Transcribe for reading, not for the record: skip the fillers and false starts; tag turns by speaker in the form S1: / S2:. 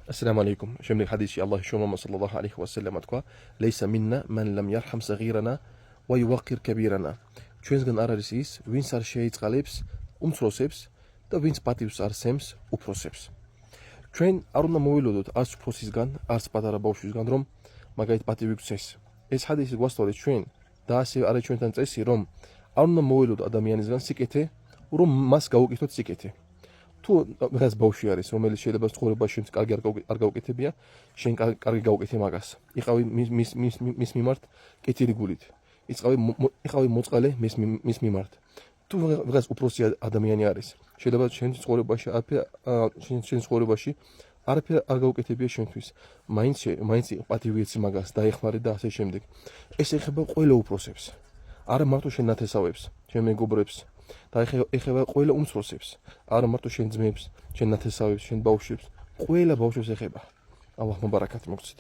S1: السلام عليكم. شمل حديث الله شوم صلى الله عليه وسلم أتقى ليس منا من لم يرحم صغيرنا ويوقر كبيرنا. ჩვენსგან არ არის ის, ვინც არ შეიწყალებს უმცროსებს და ვინც პატივს არ სემს უფროსებს. ჩვენ არ უნდა მოვილოდოთ არც უფროსისგან, არც პატარა ბავშვისგან, რომ მაგალითად პატივი გვცეს. ეს ჰადისი გვასწორებს ჩვენ და ასე არის ჩვენთან წესი, რომ არ უნდა მოვილოდოთ ადამიანისგან სიკეთე, რომ მას გაუკეთოთ სიკეთე. თუ რაღაც ბავშვი არის, რომელიც შეიძლება ცხოვრებაში კარგი არ გაუკეთებია, შენ კარგი გაუკეთე მაგას. იყავი მის მიმართ კეთილი გულით. იყავი მოწყალე მის მიმართ. თუ რაღაც უფროსი ადამიანი არის, შეიძლება შენ ცხოვრებაში არაფერ არ გაუკეთებია შენთვის. მაინც პატივი ეცი მაგას, დაეხმარე და ასე შემდეგ. ეს ეხება ყველა უფროსებს. არა მარტო შენ ნათესავებს, შენ მეგობრებს. და ეხება ყველა უმცროსებს, არა მარტო შენ ძმებს, შენ ნათესავებს, შენ ბავშვებს, ყველა ბავშვებს ეხება. ალლაჰ მუბარაკათი მოგცეთ.